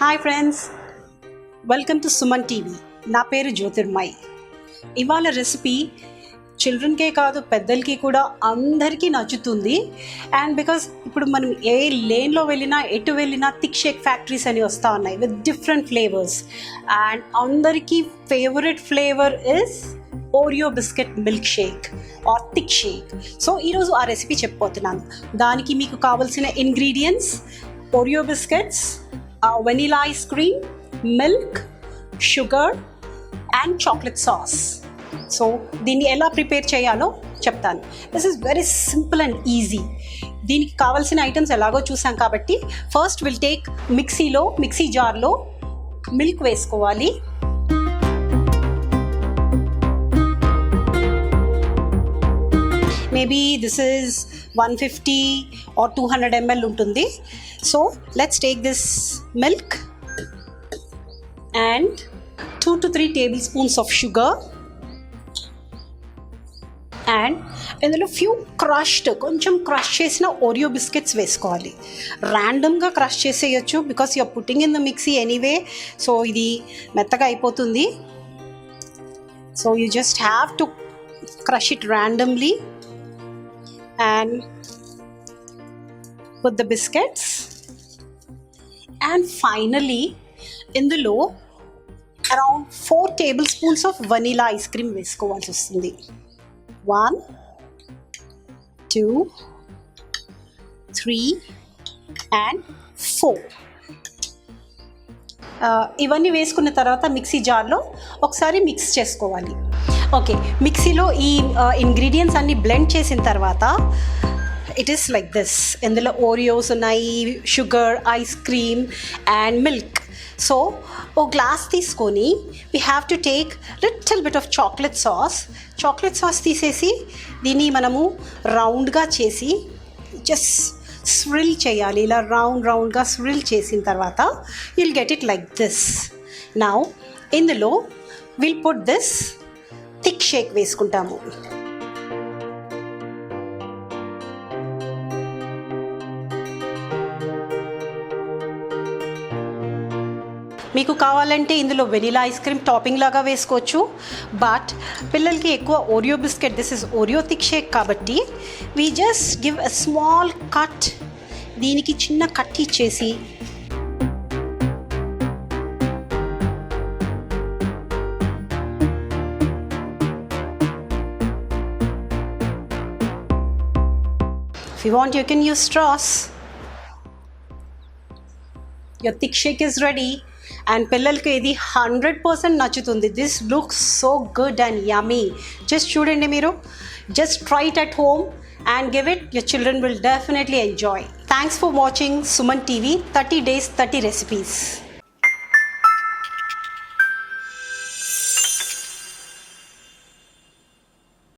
Hi friends, welcome to Suman TV. నా పేరు జ్యోతిర్మయ్. ఇవాళ రెసిపీ చిల్డ్రన్కే కాదు పెద్దలకి కూడా అందరికీ నచ్చుతుంది. అండ్ బికాస్ ఇప్పుడు మనం ఏ లేన్లో వెళ్ళినా ఎటు వెళ్ళినా థిక్ షేక్ ఫ్యాక్టరీస్ అని వస్తూ ఉన్నాయి విత్ డిఫరెంట్ ఫ్లేవర్స్. అండ్ అందరికీ favourite flavour is Oreo biscuit milk shake or thick shake. So ఈరోజు ఆ రెసిపీ చెప్పబోతున్నాను. దానికి మీకు కావాల్సిన ingredients: Oreo biscuits, vanilla ice cream, milk, sugar and chocolate sauce. So దీన్ని ఎలా ప్రిపేర్ చేయాలో చెప్తాను. This is very simple and easy. దీనికి కావాల్సిన ఐటమ్స్ ఎలాగో చూసాం కాబట్టి ఫస్ట్ విల్ టేక్ మిక్సీ జార్లో మిల్క్ వేసుకోవాలి. Maybe this is 150 or 200 ml ఉంటుంది. So let's take this milk and 2 to 3 tablespoons of sugar. And ఇందులో కొంచెం క్రష్ చేసిన ఓరియో బిస్కెట్స్ వేసుకోవాలి. ర్యాండమ్గా క్రష్ చేసేయచ్చు because you're putting in the mixie anyway. So ఇది మెత్తగా అయిపోతుంది. So you just have to crush it randomly and put the biscuits. And finally ఇందులో around 4 tablespoons of vanilla ice cream వేసుకోవాల్సి వస్తుంది. 1 2 3 and 4. ఇవన్నీ వేసుకున్న తర్వాత మిక్సీ జార్లో ఒకసారి మిక్స్ చేసుకోవాలి. ఓకే, మిక్సీలో ఈ ఇంగ్రీడియంట్స్ అన్నీ బ్లెండ్ చేసిన తర్వాత ఇట్ ఈస్ లైక్ దిస్. ఇందులో ఓరియోస్ ఉన్నాయి, sugar, ice cream and milk. So ఓ గ్లాస్ తీసుకొని we have to take little bit of chocolate sauce తీసేసి దీన్ని మనము రౌండ్గా చేసి జస్ట్ స్విల్ చేయాలి. ఇలా రౌండ్గా స్విల్ చేసిన తర్వాత you'll get it like this. Now ఇందులో will put this thick shake వేసుకుంటాము. మీకు కావాలంటే ఇందులో వెనిలా ఐస్ క్రీమ్ టాపింగ్ లాగా వేసుకోవచ్చు. బట్ పిల్లలకి ఎక్కువ Oreo biscuit, this is Oreo thick shake కాబట్టి we just give a small cut. దీనికి చిన్న కట్ ఇచ్చేసి if you want you can use straws. Your thick shake is ready and పిల్లలకి ఇది 100% నచ్చుతుంది. This looks so good and yummy. Just చూడండి, మీరు just try it at home and give it. Your children will definitely enjoy. Thanks for watching Suman TV. 30 days 30 recipes.